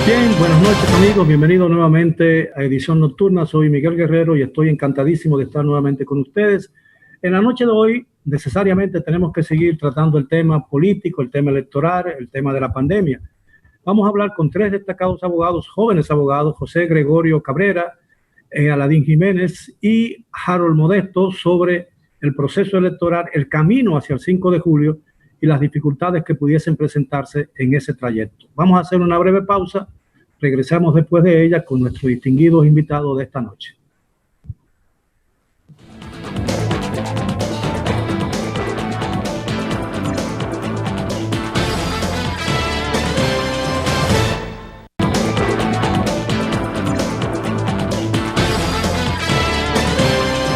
Bien, buenas noches amigos, bienvenidos nuevamente a Edición Nocturna. Soy Miguel Guerrero y estoy encantadísimo de estar nuevamente con ustedes. En la noche de hoy necesariamente tenemos que seguir tratando el tema político, el tema electoral, el tema de la pandemia. Vamos a hablar con tres destacados abogados, jóvenes abogados, José Gregorio Cabrera, Aladín Jiménez y Harold Modesto, sobre el proceso electoral, el camino hacia el 5 de julio y las dificultades que pudiesen presentarse en ese trayecto. Vamos a hacer una breve pausa. Regresamos después de ella con nuestros distinguidos invitados de esta noche.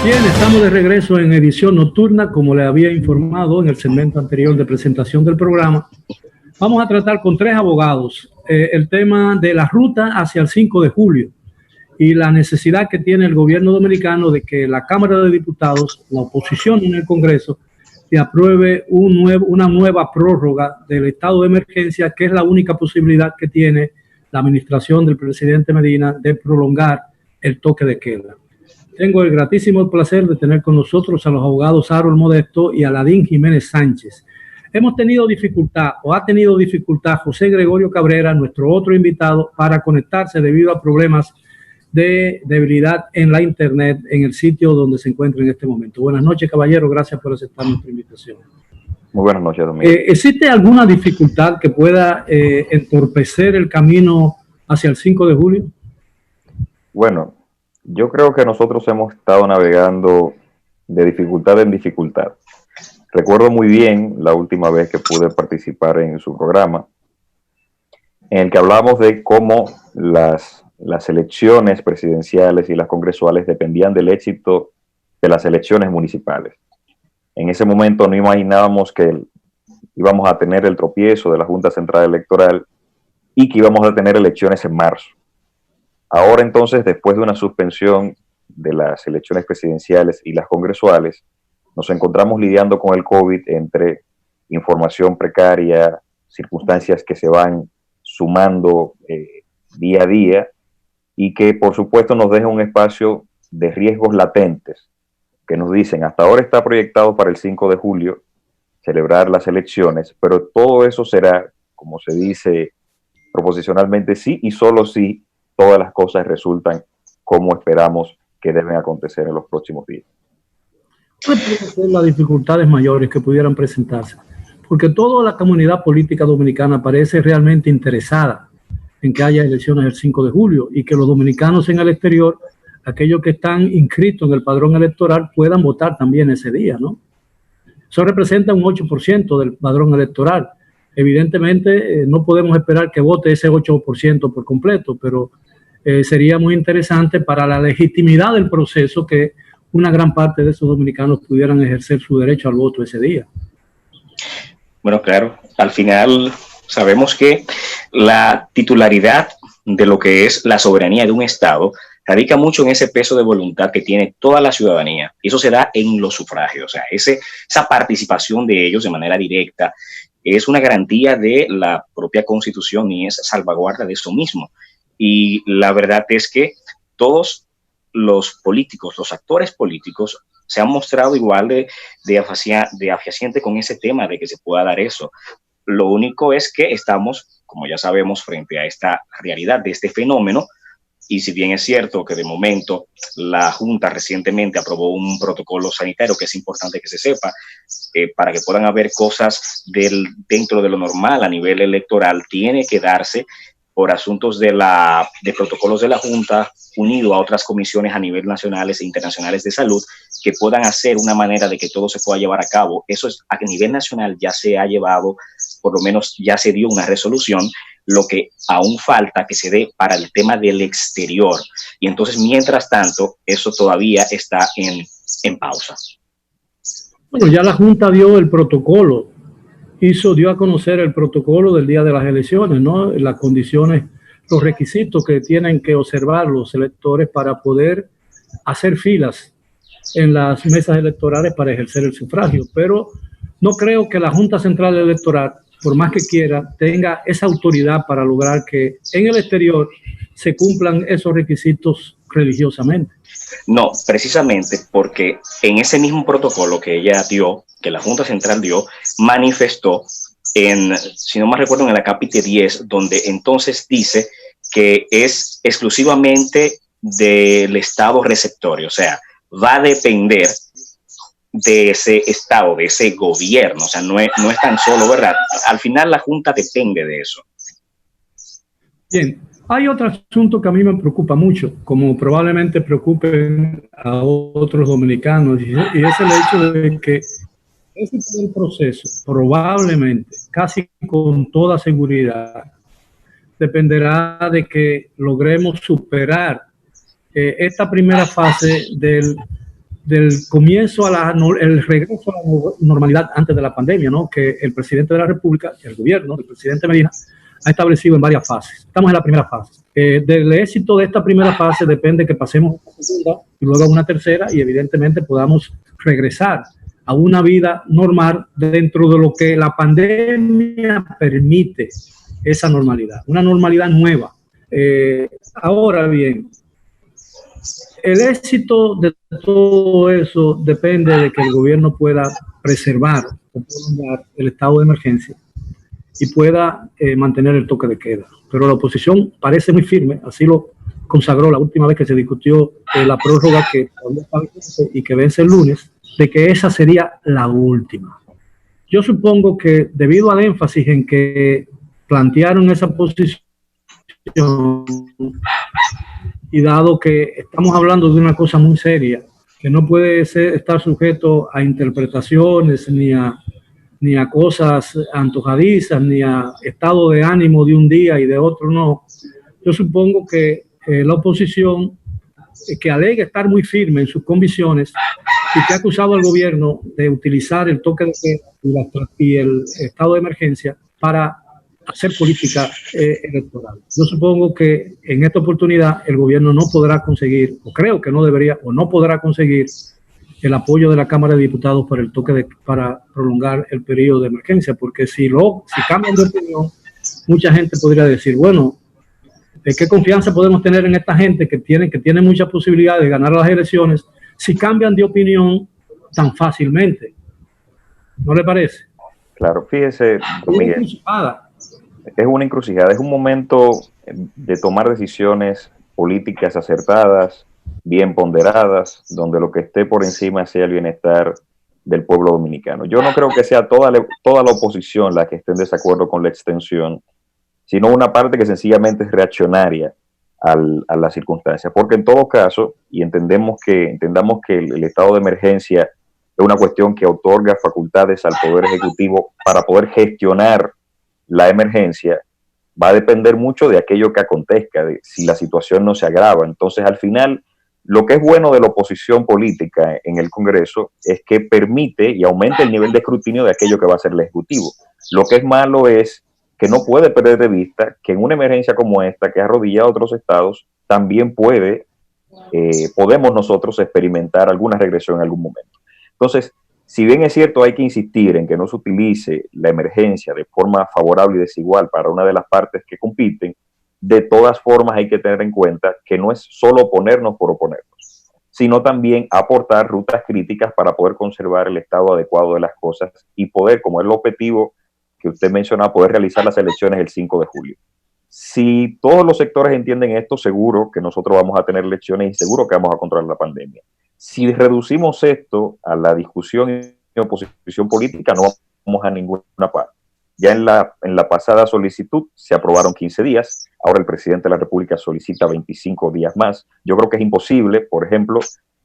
Bien, estamos de regreso en Edición Nocturna, como les había informado en el segmento anterior de presentación del programa. Vamos a tratar con tres abogados el tema de la ruta hacia el 5 de julio y la necesidad que tiene el gobierno dominicano de que la Cámara de Diputados, la oposición en el Congreso, se apruebe una nueva prórroga del estado de emergencia, que es la única posibilidad que tiene la administración del presidente Medina de prolongar el toque de queda. Tengo el gratísimo placer de tener con nosotros a los abogados Harold Modesto y Aladín Jiménez Sánchez. Hemos tenido dificultad, o ha tenido dificultad, José Gregorio Cabrera, nuestro otro invitado, para conectarse debido a problemas de debilidad en la internet en el sitio donde se encuentra en este momento. Buenas noches, caballero, gracias por aceptar nuestra invitación. Muy buenas noches, Domingo. ¿Existe alguna dificultad que pueda entorpecer el camino hacia el 5 de julio? Bueno, yo creo que nosotros hemos estado navegando de dificultad en dificultad. Recuerdo muy bien la última vez que pude participar en su programa, en el que hablamos de cómo las elecciones presidenciales y las congresuales dependían del éxito de las elecciones municipales. En ese momento no imaginábamos que íbamos a tener el tropiezo de la Junta Central Electoral y que íbamos a tener elecciones en marzo. Ahora entonces, después de una suspensión de las elecciones presidenciales y las congresuales, nos encontramos lidiando con el COVID entre información precaria, circunstancias que se van sumando día a día y que por supuesto nos deja un espacio de riesgos latentes que nos dicen, hasta ahora está proyectado para el 5 de julio celebrar las elecciones, pero todo eso será, como se dice proposicionalmente, sí y solo sí todas las cosas resultan como esperamos que deben acontecer en los próximos días. ¿Cuáles pueden ser las dificultades mayores que pudieran presentarse? Porque toda la comunidad política dominicana parece realmente interesada en que haya elecciones el 5 de julio y que los dominicanos en el exterior, aquellos que están inscritos en el padrón electoral, puedan votar también ese día, ¿no? Eso representa un 8% del padrón electoral. Evidentemente, no podemos esperar que vote ese 8% por completo, pero sería muy interesante para la legitimidad del proceso que una gran parte de esos dominicanos pudieran ejercer su derecho al voto ese día. Bueno, claro, al final sabemos que la titularidad de lo que es la soberanía de un Estado radica mucho en ese peso de voluntad que tiene toda la ciudadanía. Y eso se da en los sufragios, o sea, esa participación de ellos de manera directa es una garantía de la propia Constitución y es salvaguarda de eso mismo. Y la verdad es que todos los políticos, los actores políticos, se han mostrado igual de afaciente con ese tema de que se pueda dar eso. Lo único es que estamos, como ya sabemos, frente a esta realidad de este fenómeno, y si bien es cierto que de momento la Junta recientemente aprobó un protocolo sanitario que es importante que se sepa, para que puedan haber cosas dentro de lo normal a nivel electoral, tiene que darse por asuntos de protocolos de la Junta, unido a otras comisiones a nivel nacionales e internacionales de salud, que puedan hacer una manera de que todo se pueda llevar a cabo. Eso es, a nivel nacional ya se ha llevado, por lo menos ya se dio una resolución, lo que aún falta que se dé para el tema del exterior. Y entonces, mientras tanto, eso todavía está en pausa. Bueno, ya la Junta dio el protocolo, dio a conocer el protocolo del día de las elecciones, ¿no? Las condiciones, los requisitos que tienen que observar los electores para poder hacer filas en las mesas electorales para ejercer el sufragio. Pero no creo que la Junta Central Electoral por más que quiera, tenga esa autoridad para lograr que en el exterior se cumplan esos requisitos religiosamente. No, precisamente porque en ese mismo protocolo que ella dio, que la Junta Central dio, manifestó si no me recuerdo, en el acápite 10, donde entonces dice que es exclusivamente del estado receptorio, o sea, va a depender de ese estado, de ese gobierno, o sea, no es tan solo, ¿verdad? Al final la Junta depende de eso. Bien, hay otro asunto que a mí me preocupa mucho, como probablemente preocupe a otros dominicanos, y es el hecho de que ese es el proceso, probablemente, casi con toda seguridad, dependerá de que logremos superar esta primera fase del comienzo el regreso a la normalidad antes de la pandemia, ¿no? Que el presidente de la República, el gobierno, el presidente Medina, ha establecido en varias fases. Estamos en la primera fase. Del éxito de esta primera fase depende que pasemos a una segunda y luego a una tercera y evidentemente podamos regresar a una vida normal dentro de lo que la pandemia permite, esa normalidad, una normalidad nueva. Ahora bien, el éxito de todo eso depende de que el gobierno pueda preservar o prolongar el estado de emergencia y pueda mantener el toque de queda. Pero la oposición parece muy firme, así lo consagró la última vez que se discutió la prórroga que y que vence el lunes, de que esa sería la última. Yo supongo que debido al énfasis en que plantearon esa posición y dado que estamos hablando de una cosa muy seria, que no puede estar sujeto a interpretaciones ni a cosas antojadizas, ni a estado de ánimo de un día y de otro no, yo supongo que la oposición, que alega estar muy firme en sus convicciones y que ha acusado al gobierno de utilizar el toque de queda y el estado de emergencia para hacer política electoral. Yo supongo que en esta oportunidad el gobierno no podrá conseguir, o creo que no debería, o no podrá conseguir el apoyo de la Cámara de Diputados para el para prolongar el periodo de emergencia, porque si cambian de opinión, mucha gente podría decir, bueno, ¿qué confianza podemos tener en esta gente que tiene muchas posibilidades de ganar las elecciones si cambian de opinión tan fácilmente? ¿No le parece? Claro, fíjese, Miguel, es una encrucijada, es un momento de tomar decisiones políticas acertadas, bien ponderadas, donde lo que esté por encima sea el bienestar del pueblo dominicano. Yo no creo que sea toda la oposición la que esté en desacuerdo con la extensión, sino una parte que sencillamente es reaccionaria a las circunstancias, porque en todo caso, y entendamos que el estado de emergencia es una cuestión que otorga facultades al Poder Ejecutivo para poder gestionar la emergencia, va a depender mucho de aquello que acontezca, de si la situación no se agrava. Entonces, al final, lo que es bueno de la oposición política en el Congreso es que permite y aumenta el nivel de escrutinio de aquello que va a ser el Ejecutivo. Lo que es malo es que no puede perder de vista que en una emergencia como esta, que ha arrodillado a otros estados, también podemos nosotros experimentar alguna regresión en algún momento. Entonces, si bien es cierto, hay que insistir en que no se utilice la emergencia de forma favorable y desigual para una de las partes que compiten, de todas formas hay que tener en cuenta que no es solo oponernos por oponernos, sino también aportar rutas críticas para poder conservar el estado adecuado de las cosas y poder, como es el objetivo que usted mencionaba, poder realizar las elecciones el 5 de julio. Si todos los sectores entienden esto, seguro que nosotros vamos a tener elecciones y seguro que vamos a controlar la pandemia. Si reducimos esto a la discusión y oposición política, no vamos a ninguna parte. Ya en la pasada solicitud se aprobaron 15 días, ahora el presidente de la República solicita 25 días más. Yo creo que es imposible, por ejemplo,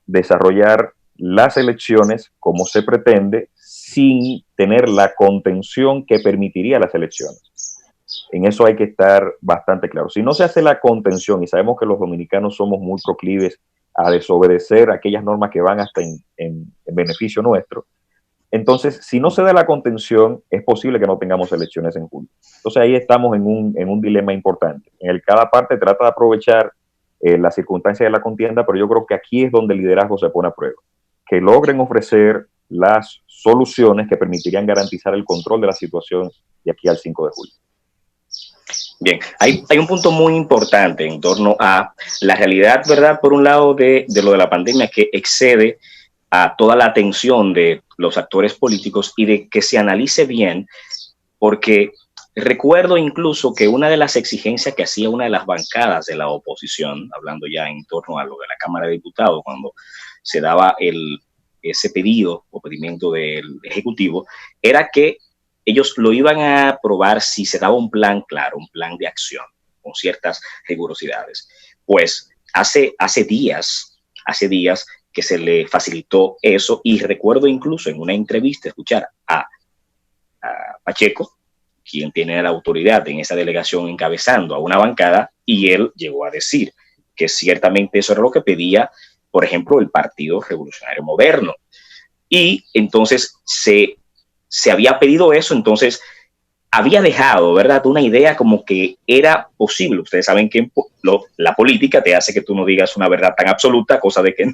desarrollar las elecciones como se pretende sin tener la contención que permitiría las elecciones. En eso hay que estar bastante claro. Si no se hace la contención, y sabemos que los dominicanos somos muy proclives a desobedecer aquellas normas que van hasta en beneficio nuestro, entonces, si no se da la contención, es posible que no tengamos elecciones en julio. Entonces, ahí estamos en un dilema importante, en el que cada parte trata de aprovechar las circunstancias de la contienda, pero yo creo que aquí es donde el liderazgo se pone a prueba. Que logren ofrecer las soluciones que permitirían garantizar el control de la situación de aquí al 5 de julio. Bien, hay un punto muy importante en torno a la realidad, ¿verdad? Por un lado, de lo de la pandemia que excede a toda la atención de los actores políticos y de que se analice bien, porque recuerdo incluso que una de las exigencias que hacía una de las bancadas de la oposición, hablando ya en torno a lo de la Cámara de Diputados, cuando se daba ese pedido o pedimiento del Ejecutivo, era que ellos lo iban a aprobar si se daba un plan claro, un plan de acción con ciertas rigurosidades. Pues hace días que se le facilitó eso, y recuerdo incluso en una entrevista escuchar a Pacheco, quien tiene la autoridad en esa delegación encabezando a una bancada, y él llegó a decir que ciertamente eso era lo que pedía, por ejemplo, el Partido Revolucionario Moderno. Y entonces se había pedido eso, entonces había dejado, ¿verdad?, una idea como que era posible. Ustedes saben que la política te hace que tú no digas una verdad tan absoluta, cosa de que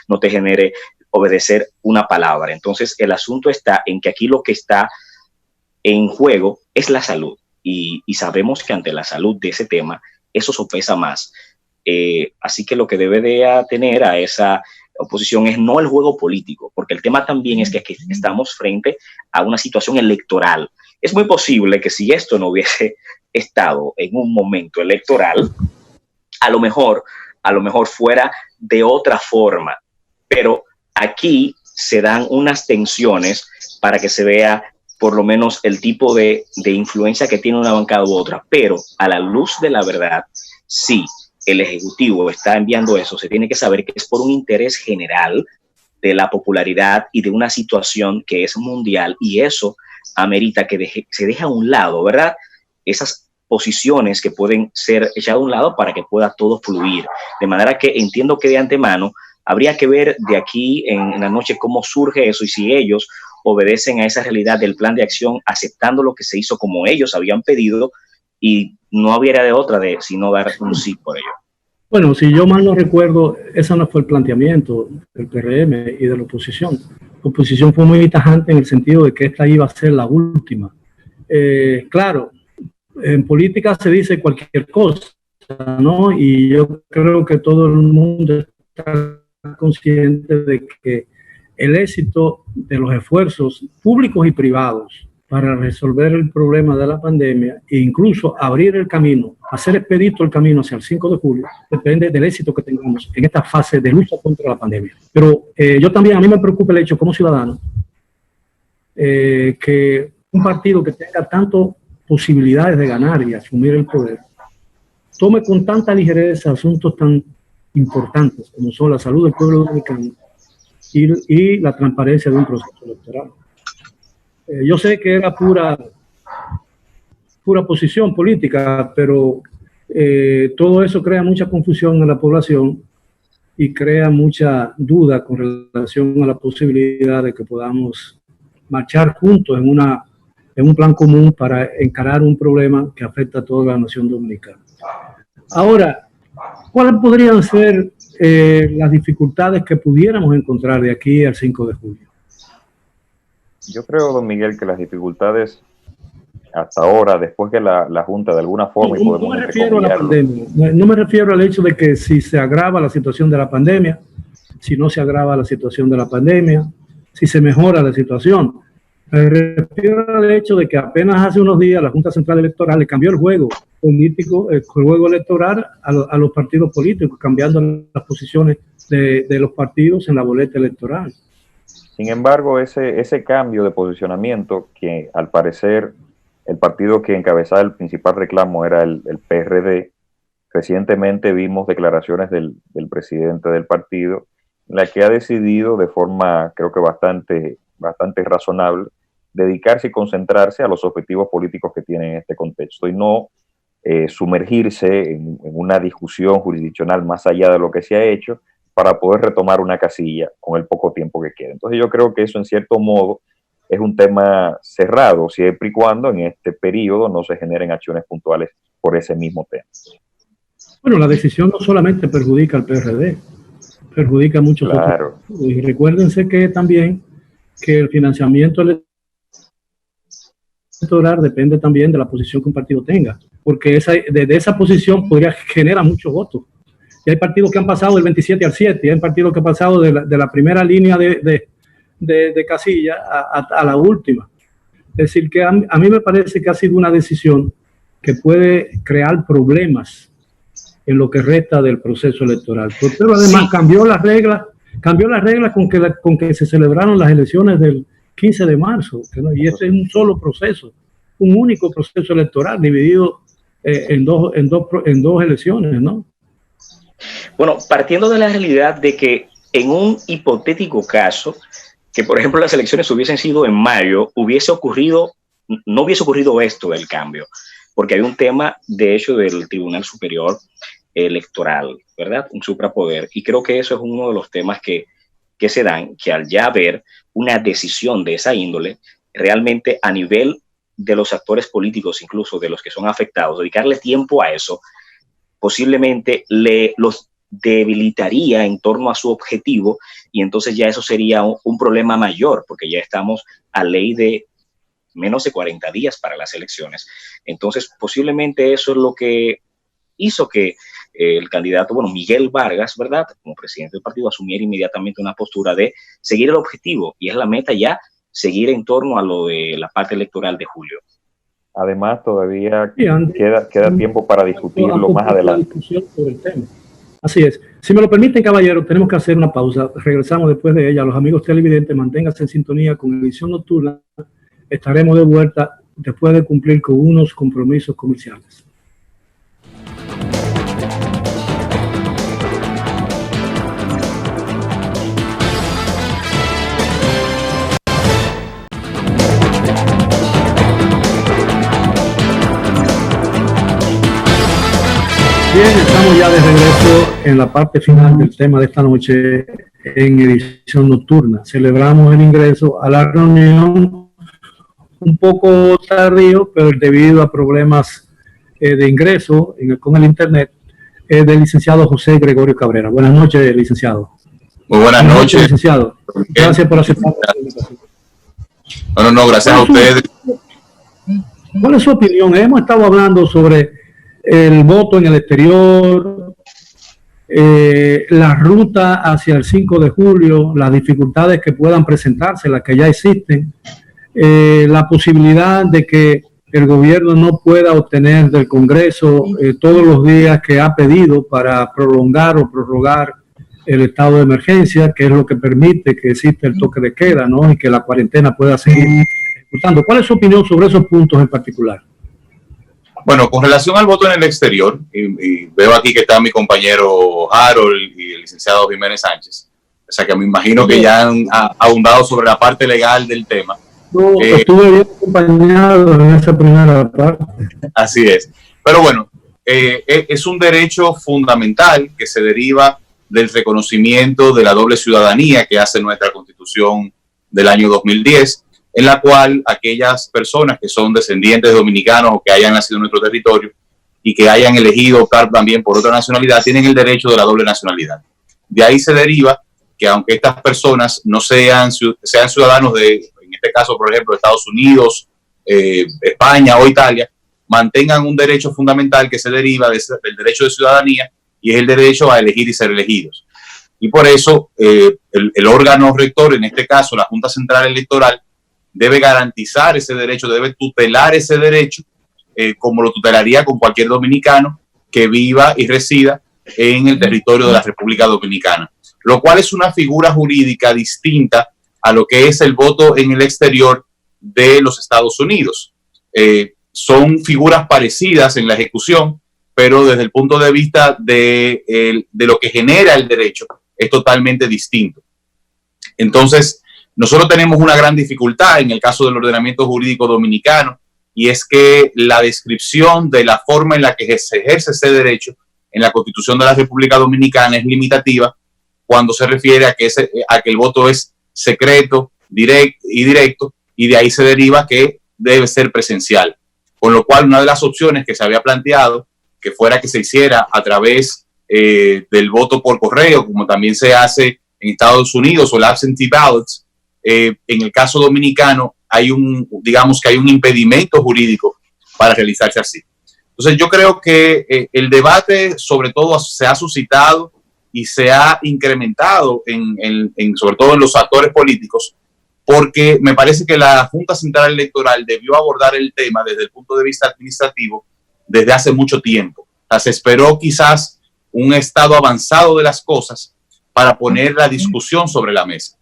no te genere obedecer una palabra. Entonces el asunto está en que aquí lo que está en juego es la salud, y sabemos que ante la salud de ese tema eso sopesa más. Así que lo que debe de atener a esa oposición es no el juego político, porque el tema también es que aquí estamos frente a una situación electoral. Es muy posible que si esto no hubiese estado en un momento electoral, a lo mejor fuera de otra forma, pero aquí se dan unas tensiones para que se vea por lo menos el tipo de influencia que tiene una bancada u otra, pero a la luz de la verdad, sí, el Ejecutivo está enviando eso, se tiene que saber que es por un interés general de la popularidad y de una situación que es mundial, y eso amerita que se deje a un lado, ¿verdad?, esas posiciones que pueden ser echadas a un lado para que pueda todo fluir. De manera que entiendo que de antemano habría que ver de aquí en la noche cómo surge eso, y si ellos obedecen a esa realidad del plan de acción, aceptando lo que se hizo como ellos habían pedido, y no habría de otra sino dar un sí por ello. Bueno, si yo mal no recuerdo, ese no fue el planteamiento del PRM y de la oposición. La oposición fue muy tajante en el sentido de que esta iba a ser la última. Claro, en política se dice cualquier cosa, ¿no? Y yo creo que todo el mundo está consciente de que el éxito de los esfuerzos públicos y privados para resolver el problema de la pandemia e incluso abrir el camino, hacer expedito el camino hacia el 5 de julio, depende del éxito que tengamos en esta fase de lucha contra la pandemia. Pero yo también, a mí me preocupa el hecho como ciudadano que un partido que tenga tantas posibilidades de ganar y asumir el poder tome con tanta ligereza asuntos tan importantes como son la salud del pueblo dominicano y la transparencia de un proceso electoral. Yo sé que era pura posición política, pero todo eso crea mucha confusión en la población y crea mucha duda con relación a la posibilidad de que podamos marchar juntos en un plan común para encarar un problema que afecta a toda la nación dominicana. Ahora, ¿cuáles podrían ser las dificultades que pudiéramos encontrar de aquí al 5 de julio? Yo creo, don Miguel, que las dificultades hasta ahora, después que la Junta de alguna forma... No me refiero a la pandemia, no me refiero al hecho de que si se agrava la situación de la pandemia, si no se agrava la situación de la pandemia, si se mejora la situación. Me refiero al hecho de que apenas hace unos días la Junta Central Electoral le cambió el juego político, el juego electoral a los partidos políticos, cambiando las posiciones de los partidos en la boleta electoral. Sin embargo, ese cambio de posicionamiento, que al parecer el partido que encabezaba el principal reclamo era el PRD, recientemente vimos declaraciones del presidente del partido, en la que ha decidido de forma, creo que bastante razonable, dedicarse y concentrarse a los objetivos políticos que tiene en este contexto y no sumergirse en una discusión jurisdiccional más allá de lo que se ha hecho, para poder retomar una casilla con el poco tiempo que queda. Entonces yo creo que eso en cierto modo es un tema cerrado, siempre y cuando en este periodo no se generen acciones puntuales por ese mismo tema. Bueno, la decisión no solamente perjudica al PRD, perjudica a muchos otros. Y recuérdense que también que el financiamiento electoral depende también de la posición que un partido tenga, porque desde esa posición podría generar muchos votos. Y hay partidos que han pasado del 27 al 7, y hay partidos que han pasado de la primera línea de casilla a la última. Es decir, que a mí me parece que ha sido una decisión que puede crear problemas en lo que resta del proceso electoral. Pero además sí, cambió las reglas con que se celebraron las elecciones del 15 de marzo, ¿no? Y este es un solo proceso, un único proceso electoral dividido en dos elecciones, ¿no? Bueno, partiendo de la realidad de que en un hipotético caso, que por ejemplo las elecciones hubiesen sido en mayo, no hubiese ocurrido esto del cambio, porque hay un tema, de hecho, del Tribunal Superior Electoral, ¿verdad? Un suprapoder, y creo que eso es uno de los temas que se dan, que al ya haber una decisión de esa índole, realmente a nivel de los actores políticos, incluso de los que son afectados, dedicarle tiempo a eso, posiblemente los debilitaría en torno a su objetivo, y entonces ya eso sería un problema mayor, porque ya estamos a ley de menos de 40 días para las elecciones. Entonces, posiblemente eso es lo que hizo que el candidato, Miguel Vargas, ¿verdad?, como presidente del partido, asumiera inmediatamente una postura de seguir el objetivo, y es la meta ya, seguir en torno a lo de la parte electoral de julio. Además, todavía queda tiempo para discutirlo más adelante. Así es. Si me lo permiten, caballeros, tenemos que hacer una pausa. Regresamos después de ella. Los amigos televidentes, manténganse en sintonía con Edición Nocturna. Estaremos de vuelta después de cumplir con unos compromisos comerciales. Bien, estamos ya de regreso en la parte final del tema de esta noche en Edición Nocturna. Celebramos el ingreso a la reunión un poco tardío, pero debido a problemas de ingreso con el internet del licenciado José Gregorio Cabrera. Buenas noches, licenciado. Muy buenas noches, licenciado. Gracias por aceptar la invitación. No, gracias a ustedes. ¿Cuál es su opinión? Hemos estado hablando sobre el voto en el exterior, la ruta hacia el 5 de julio, las dificultades que puedan presentarse, las que ya existen, la posibilidad de que el gobierno no pueda obtener del Congreso todos los días que ha pedido para prolongar o prorrogar el estado de emergencia, que es lo que permite que exista el toque de queda, ¿no? Y que la cuarentena pueda seguir ejecutando. ¿Cuál es su opinión sobre esos puntos en particular? Bueno, con relación al voto en el exterior, y veo aquí que está mi compañero Harold y el licenciado Jiménez Sánchez, o sea que me imagino que ya han abundado sobre la parte legal del tema. No, estuve bien acompañado en esa primera parte. Así es. Pero bueno, es un derecho fundamental que se deriva del reconocimiento de la doble ciudadanía que hace nuestra Constitución del año 2010, en la cual aquellas personas que son descendientes de dominicanos o que hayan nacido en nuestro territorio y que hayan elegido optar también por otra nacionalidad, tienen el derecho de la doble nacionalidad. De ahí se deriva que aunque estas personas no sean ciudadanos de, en este caso, por ejemplo, de Estados Unidos, España o Italia, mantengan un derecho fundamental que se deriva del derecho de ciudadanía, y es el derecho a elegir y ser elegidos. Y por eso el órgano rector, en este caso la Junta Central Electoral, debe garantizar ese derecho, debe tutelar ese derecho, como lo tutelaría con cualquier dominicano que viva y resida en el territorio de la República Dominicana, lo cual es una figura jurídica distinta a lo que es el voto en el exterior de los Estados Unidos. Son figuras parecidas en la ejecución, pero desde el punto de vista de lo que genera el derecho es totalmente distinto. Entonces, nosotros tenemos una gran dificultad en el caso del ordenamiento jurídico dominicano, y es que la descripción de la forma en la que se ejerce ese derecho en la Constitución de la República Dominicana es limitativa cuando se refiere a que el voto es secreto, directo, y de ahí se deriva que debe ser presencial. Con lo cual, una de las opciones que se había planteado, que fuera que se hiciera a través del voto por correo, como también se hace en Estados Unidos, o el absentee ballots, en el caso dominicano digamos que hay un impedimento jurídico para realizarse así. Entonces yo creo que el debate sobre todo se ha suscitado y se ha incrementado sobre todo en los actores políticos, porque me parece que la Junta Central Electoral debió abordar el tema desde el punto de vista administrativo desde hace mucho tiempo. O sea, se esperó quizás un estado avanzado de las cosas para poner la discusión sobre la mesa.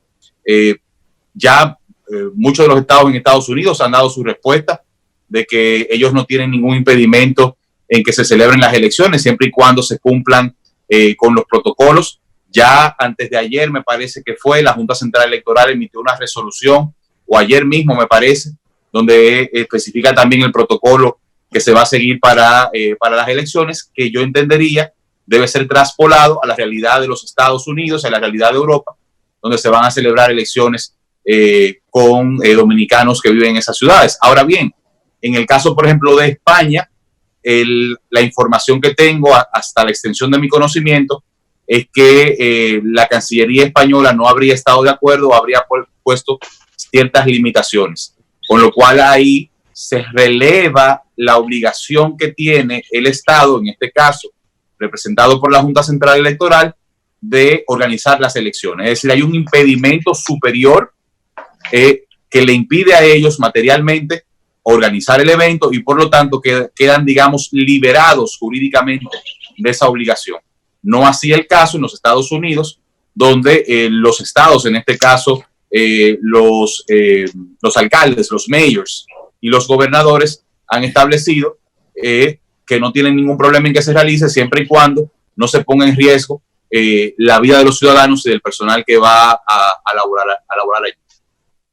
Muchos de los estados en Estados Unidos han dado su respuesta de que ellos no tienen ningún impedimento en que se celebren las elecciones, siempre y cuando se cumplan con los protocolos. Ya antes de ayer, me parece que fue, la Junta Central Electoral emitió una resolución, o ayer mismo me parece, donde especifica también el protocolo que se va a seguir para las elecciones, que yo entendería debe ser traspolado a la realidad de los Estados Unidos, a la realidad de Europa, donde se van a celebrar elecciones con dominicanos que viven en esas ciudades. Ahora bien, en el caso, por ejemplo, de España, la información que tengo hasta la extensión de mi conocimiento es que la Cancillería española no habría estado de acuerdo o habría puesto ciertas limitaciones, con lo cual ahí se releva la obligación que tiene el Estado, en este caso representado por la Junta Central Electoral, de organizar las elecciones. Es decir, hay un impedimento superior que le impide a ellos materialmente organizar el evento y por lo tanto quedan, digamos, liberados jurídicamente de esa obligación. No así el caso en los Estados Unidos, donde los estados, en este caso los alcaldes, los mayors y los gobernadores han establecido que no tienen ningún problema en que se realice siempre y cuando no se ponga en riesgo la vida de los ciudadanos y del personal que va a laborar allí.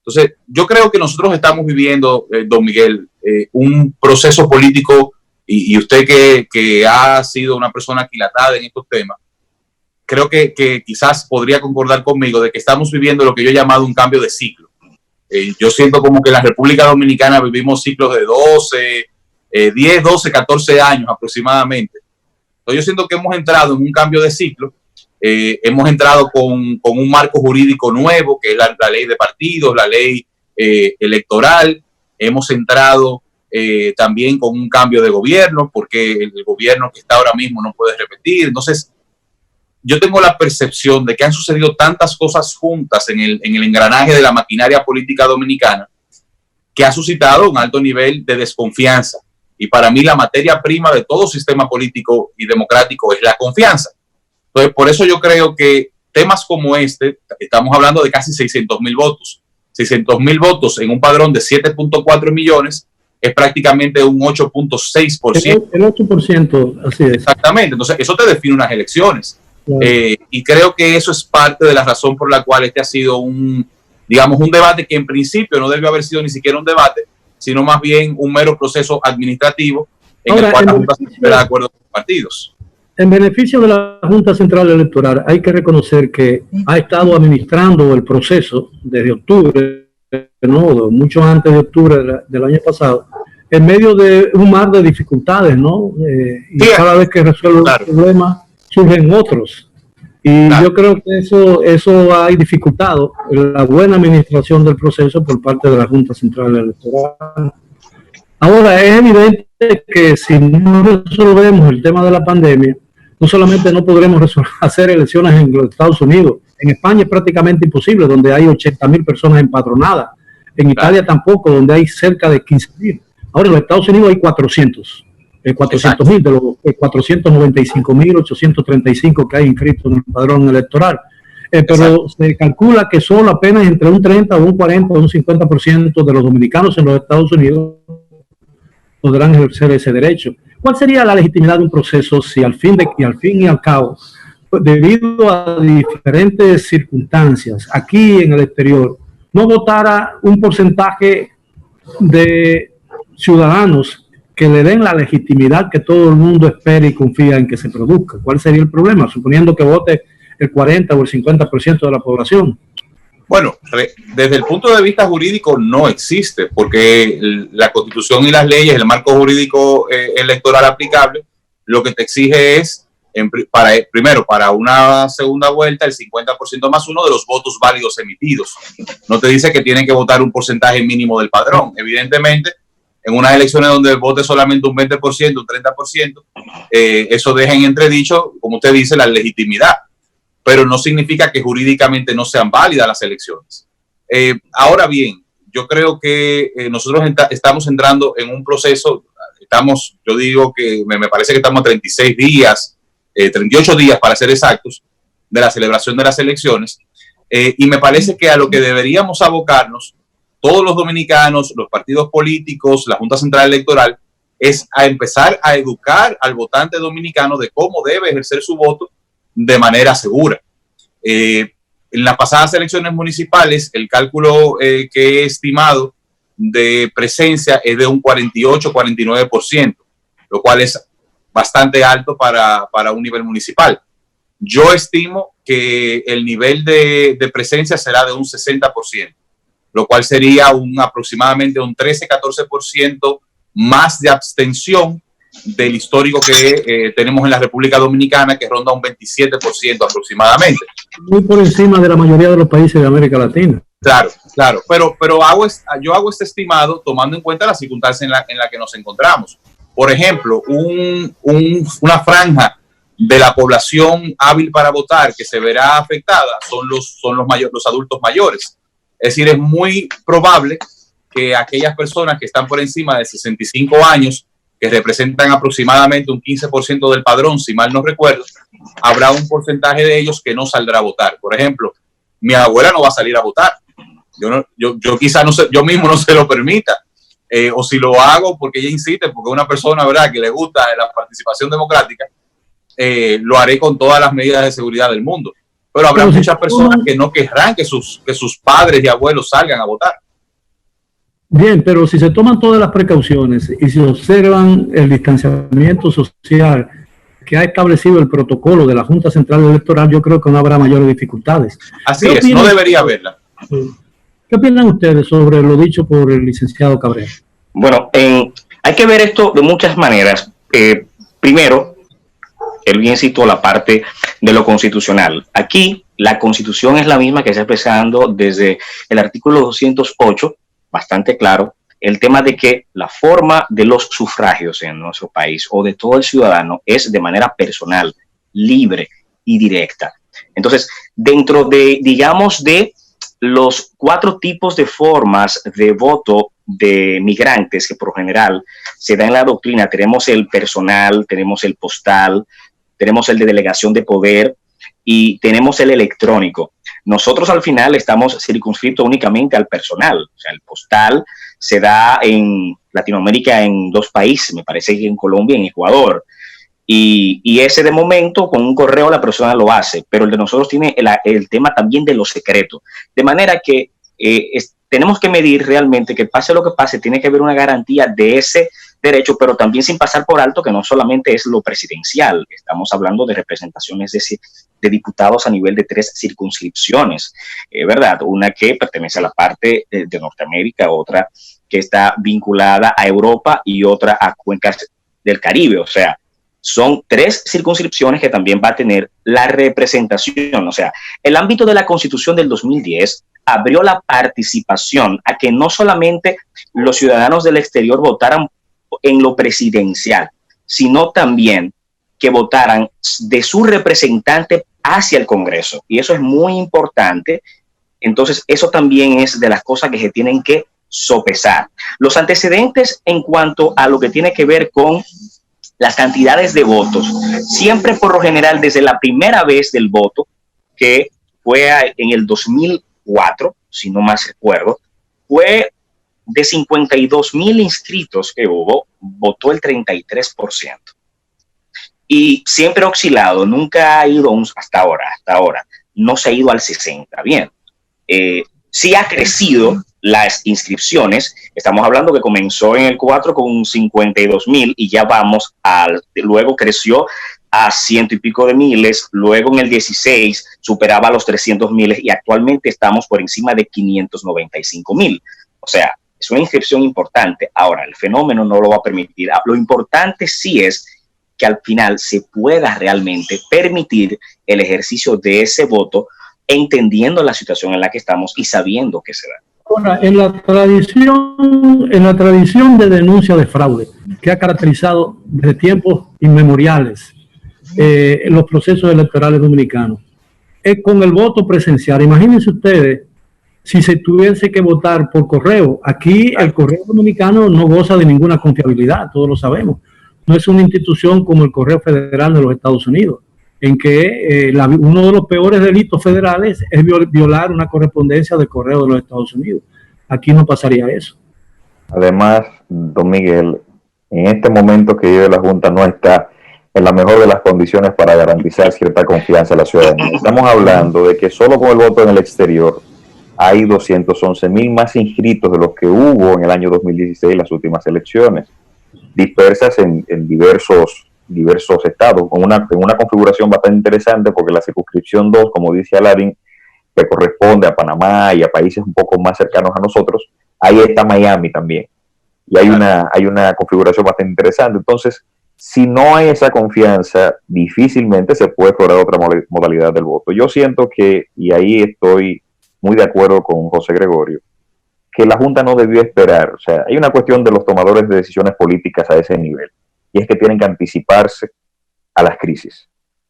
Entonces, yo creo que nosotros estamos viviendo, don Miguel, un proceso político, y usted que ha sido una persona aquilatada en estos temas, creo que quizás podría concordar conmigo de que estamos viviendo lo que yo he llamado un cambio de ciclo. Yo siento como que en la República Dominicana vivimos ciclos de 10, 12, 14 años aproximadamente. Entonces yo siento que hemos entrado en un cambio de ciclo. Hemos entrado con un marco jurídico nuevo, que es la ley de partidos, la ley electoral. Hemos entrado también con un cambio de gobierno, porque el gobierno que está ahora mismo no puede repetir. Entonces, yo tengo la percepción de que han sucedido tantas cosas juntas en el engranaje de la maquinaria política dominicana que ha suscitado un alto nivel de desconfianza. Y para mí la materia prima de todo sistema político y democrático es la confianza. Entonces, por eso yo creo que temas como este, estamos hablando de casi 600,000 votos. 600,000 votos en un padrón de 7.4 millones es prácticamente un 8.6%. El 8%, así es. Exactamente. Entonces, eso te define unas elecciones. Claro. Y creo que eso es parte de la razón por la cual este ha sido un debate que en principio no debió haber sido ni siquiera un debate, sino más bien un mero proceso administrativo en el cual la Junta se espera de acuerdo con los partidos. En beneficio de la Junta Central Electoral, hay que reconocer que ha estado administrando el proceso desde octubre, ¿no? Mucho antes de octubre del año pasado, en medio de un mar de dificultades, ¿no? Y sí, cada vez que resuelve un problema, surgen otros. Y yo creo que eso ha dificultado la buena administración del proceso por parte de la Junta Central Electoral. Ahora, es evidente que si no resolvemos el tema de la pandemia, no solamente no podremos hacer elecciones en los Estados Unidos, en España es prácticamente imposible, donde hay 80,000 personas empadronadas, en Italia tampoco, donde hay cerca de 15,000. Ahora en los Estados Unidos hay 400,000 de los 495,835 que hay inscritos en el padrón electoral. Pero se calcula que solo apenas entre un 30 o un 40 o un 50% de los dominicanos en los Estados Unidos podrán ejercer ese derecho. ¿Cuál sería la legitimidad de un proceso si al fin y al cabo, debido a diferentes circunstancias, aquí en el exterior, no votara un porcentaje de ciudadanos que le den la legitimidad que todo el mundo espera y confía en que se produzca? ¿Cuál sería el problema? Suponiendo que vote el 40 o el 50% de la población. Bueno, desde el punto de vista jurídico no existe, porque la Constitución y las leyes, el marco jurídico electoral aplicable, lo que te exige es primero, para una segunda vuelta, el 50% más uno de los votos válidos emitidos. No te dice que tienen que votar un porcentaje mínimo del padrón. Evidentemente, en unas elecciones donde vote solamente un 20%, un 30%, eso deja en entredicho, como usted dice, la legitimidad. Pero no significa que jurídicamente no sean válidas las elecciones. Ahora bien, yo creo que nosotros estamos entrando en un proceso, yo digo que me parece que estamos a 36 días, 38 días para ser exactos, de la celebración de las elecciones, y me parece que a lo que deberíamos abocarnos, todos los dominicanos, los partidos políticos, la Junta Central Electoral, es a empezar a educar al votante dominicano de cómo debe ejercer su voto de manera segura. En las pasadas elecciones municipales, el cálculo que he estimado de presencia es de un 48-49%, lo cual es bastante alto para un nivel municipal. Yo estimo que el nivel de presencia será de un 60%, lo cual sería aproximadamente un 13-14% más de abstención del histórico que tenemos en la República Dominicana, que ronda un 27% aproximadamente. Muy por encima de la mayoría de los países de América Latina. Claro, pero yo hago este estimado tomando en cuenta las circunstancias en la que nos encontramos. Por ejemplo, una franja de la población hábil para votar que se verá afectada son los adultos mayores. Es decir, es muy probable que aquellas personas que están por encima de 65 años, que representan aproximadamente un 15% del padrón, si mal no recuerdo, habrá un porcentaje de ellos que no saldrá a votar. Por ejemplo, mi abuela no va a salir a votar. Yo quizá yo mismo no se lo permita. O si lo hago porque ella insiste, porque una persona, ¿verdad?, que le gusta la participación democrática, lo haré con todas las medidas de seguridad del mundo. Pero habrá muchas personas que no querrán que sus padres y abuelos salgan a votar. Bien, pero si se toman todas las precauciones y se observan el distanciamiento social que ha establecido el protocolo de la Junta Central Electoral, yo creo que no habrá mayores dificultades. Así es, no debería haberla. ¿Qué opinan ustedes sobre lo dicho por el licenciado Cabrera? Bueno, hay que ver esto de muchas maneras. Primero, él bien citó la parte de lo constitucional. Aquí, la Constitución es la misma que está expresando desde el artículo 208, bastante claro, el tema de que la forma de los sufragios en nuestro país o de todo el ciudadano es de manera personal, libre y directa. Entonces, dentro de, digamos, de los 4 tipos de formas de voto de migrantes que por lo general se da en la doctrina, tenemos el personal, tenemos el postal, tenemos el de delegación de poder y tenemos el electrónico. Nosotros al final estamos circunscritos únicamente al personal. O sea, el postal se da en Latinoamérica en 2 países, me parece que en Colombia y en Ecuador. Y ese de momento con un correo la persona lo hace, pero el de nosotros tiene el tema también de lo secreto. De manera que tenemos que medir realmente que pase lo que pase, tiene que haber una garantía de ese derecho, pero también sin pasar por alto que no solamente es lo presidencial, estamos hablando de representaciones de diputados a nivel de 3 circunscripciones, ¿verdad? Una que pertenece a la parte de Norteamérica, otra que está vinculada a Europa y otra a cuencas del Caribe, o sea, son 3 circunscripciones que también va a tener la representación. O sea, el ámbito de la Constitución del 2010 abrió la participación a que no solamente los ciudadanos del exterior votaran en lo presidencial, sino también que votaran de su representante hacia el Congreso. Y eso es muy importante. Entonces, eso también es de las cosas que se tienen que sopesar. Los antecedentes en cuanto a lo que tiene que ver con las cantidades de votos, siempre por lo general desde la primera vez del voto, que fue en el 2004, si no más recuerdo, fue de 52,000 inscritos que hubo, votó el 33%. Y siempre ha oscilado, nunca ha ido hasta ahora, no se ha ido al 60%. Bien, sí ha crecido las inscripciones, estamos hablando que comenzó en el 4 con 52,000 y ya vamos luego creció a 100 y pico de miles, luego en el 16 superaba los 300,000 y actualmente estamos por encima de 595,000. O sea, es una inscripción importante. Ahora, el fenómeno no lo va a permitir. Lo importante sí es que al final se pueda realmente permitir el ejercicio de ese voto, entendiendo la situación en la que estamos y sabiendo que se da. Ahora, en la tradición de denuncia de fraude que ha caracterizado desde tiempos inmemoriales los procesos electorales dominicanos, es con el voto presencial. Imagínense ustedes si se tuviese que votar por correo. Aquí el correo dominicano no goza de ninguna confiabilidad, todos lo sabemos. No es una institución como el Correo Federal de los Estados Unidos, en que uno de los peores delitos federales es violar una correspondencia del correo de los Estados Unidos. Aquí no pasaría eso. Además, don Miguel, en este momento que vive la Junta no está en la mejor de las condiciones para garantizar cierta confianza a la ciudadanía. Estamos hablando de que solo con el voto en el exterior hay 211,000 más inscritos de los que hubo en el año 2016, las últimas elecciones, dispersas en diversos estados, con una configuración bastante interesante, porque la circunscripción 2, como dice Aladín, que corresponde a Panamá y a países un poco más cercanos a nosotros, ahí está Miami también. Y hay una configuración bastante interesante. Entonces, si no hay esa confianza, difícilmente se puede explorar otra modalidad del voto. Yo siento que, y ahí estoy muy de acuerdo con José Gregorio, que la Junta no debió esperar. O sea, hay una cuestión de los tomadores de decisiones políticas a ese nivel, y es que tienen que anticiparse a las crisis.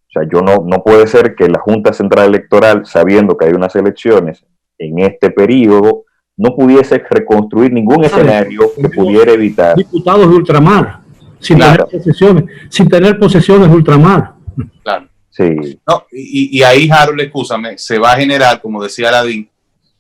O sea, no puede ser que la Junta Central Electoral, sabiendo que hay unas elecciones en este periodo, no pudiese reconstruir ningún escenario que pudiera evitar. Diputados de ultramar, sin tener posesiones de ultramar. Claro. Sí. No, y ahí, Harold, escúchame, se va a generar, como decía Aladín,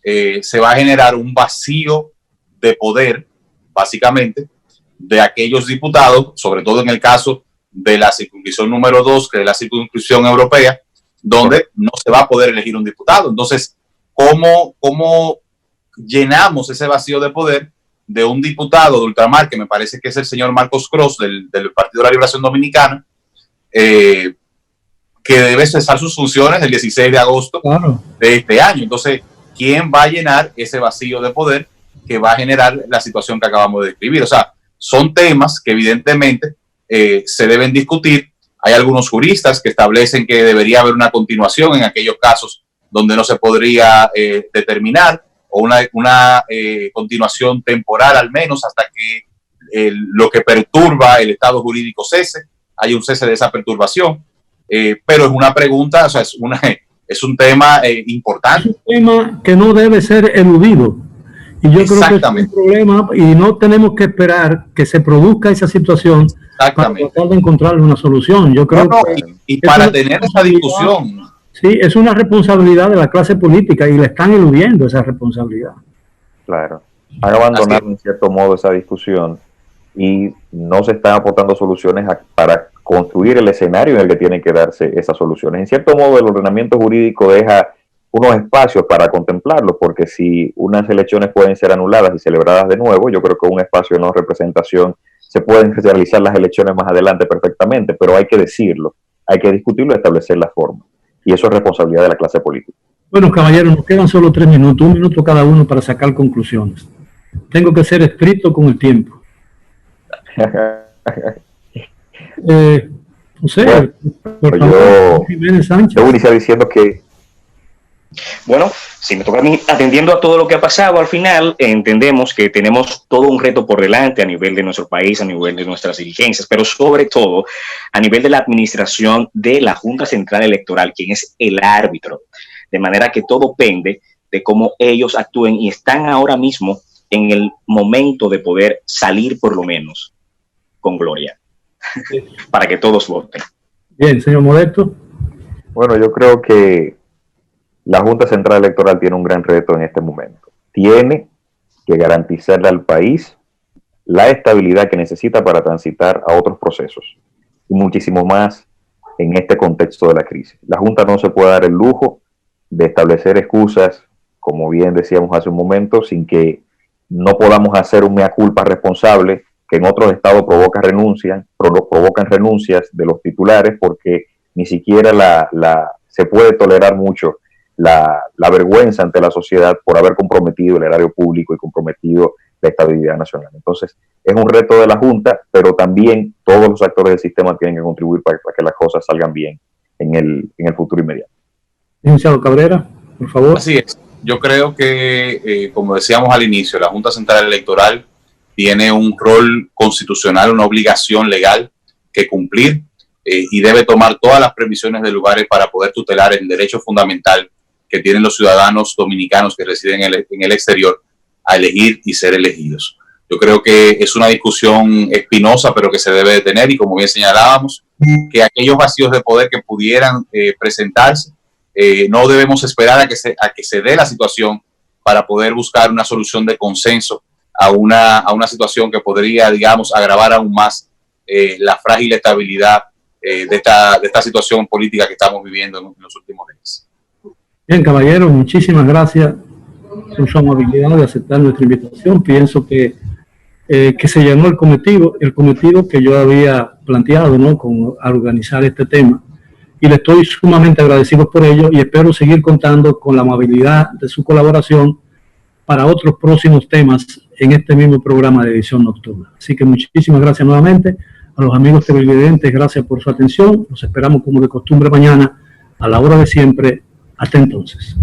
se va a generar un vacío de poder, básicamente, de aquellos diputados, sobre todo en el caso de la circunscripción número 2, que es la circunscripción europea, donde no se va a poder elegir un diputado. Entonces, ¿cómo llenamos ese vacío de poder de un diputado de ultramar, que me parece que es el señor Marcos Cross del Partido de la Liberación Dominicana, que debe cesar sus funciones el 16 de agosto de este año? Entonces, ¿quién va a llenar ese vacío de poder que va a generar la situación que acabamos de describir? O sea, son temas que evidentemente se deben discutir. Hay algunos juristas que establecen que debería haber una continuación en aquellos casos donde no se podría determinar, o una continuación temporal al menos hasta que lo que perturba el estado jurídico cese, hay un cese de esa perturbación. Pero es una pregunta, o sea, es un tema importante. Es un tema que no debe ser eludido. Y yo creo que es un problema y no tenemos que esperar que se produzca esa situación para tratar de encontrarle una solución. Yo creo y para tener esa discusión. Sí, es una responsabilidad de la clase política y le están eludiendo esa responsabilidad. Claro. Han abandonado en cierto modo esa discusión y no se están aportando soluciones para construir el escenario en el que tienen que darse esas soluciones. En cierto modo, el ordenamiento jurídico deja unos espacios para contemplarlos, porque si unas elecciones pueden ser anuladas y celebradas de nuevo, yo creo que un espacio de no representación se pueden realizar las elecciones más adelante perfectamente, pero hay que decirlo, hay que discutirlo y establecer la forma. Y eso es responsabilidad de la clase política. Bueno, caballeros, nos quedan solo 3 minutos, 1 minuto cada uno para sacar conclusiones. Tengo que ser estricto con el tiempo. No sé, bueno, por favor, Jiménez Sánchez. Yo voy a iniciar diciendo que... Bueno, si me toca a mí, atendiendo a todo lo que ha pasado, al final entendemos que tenemos todo un reto por delante a nivel de nuestro país, a nivel de nuestras dirigencias, pero sobre todo a nivel de la administración de la Junta Central Electoral, quien es el árbitro, de manera que todo pende de cómo ellos actúen y están ahora mismo en el momento de poder salir por lo menos con gloria, para que todos voten. Bien, señor Modesto. Bueno, yo creo que la Junta Central Electoral tiene un gran reto en este momento. Tiene que garantizarle al país la estabilidad que necesita para transitar a otros procesos, y muchísimo más en este contexto de la crisis. La Junta no se puede dar el lujo de establecer excusas, como bien decíamos hace un momento, sin que no podamos hacer un mea culpa responsable, que en otros estados provocan renuncias de los titulares, porque ni siquiera se puede tolerar mucho la vergüenza ante la sociedad por haber comprometido el erario público y comprometido la estabilidad nacional. Entonces, es un reto de la Junta, pero también todos los actores del sistema tienen que contribuir para que las cosas salgan bien en el futuro inmediato. Licenciado Cabrera, por favor. Así es. Yo creo que, como decíamos al inicio, la Junta Central Electoral tiene un rol constitucional, una obligación legal que cumplir y debe tomar todas las previsiones de lugares para poder tutelar el derecho fundamental que tienen los ciudadanos dominicanos que residen en el exterior a elegir y ser elegidos. Yo creo que es una discusión espinosa, pero que se debe de tener, y como bien señalábamos, que aquellos vacíos de poder que pudieran presentarse, no debemos esperar a que se dé la situación para poder buscar una solución de consenso a una situación que podría, digamos, agravar aún más la frágil estabilidad de esta situación política que estamos viviendo en los últimos días. Bien, caballero, muchísimas gracias por su amabilidad de aceptar nuestra invitación. Pienso que se llenó el cometido que yo había planteado, ¿no?, con organizar este tema, y le estoy sumamente agradecido por ello y espero seguir contando con la amabilidad de su colaboración para otros próximos temas en este mismo programa de edición nocturna. Así que muchísimas gracias nuevamente a los amigos televidentes, gracias por su atención. Los esperamos como de costumbre mañana a la hora de siempre. Hasta entonces.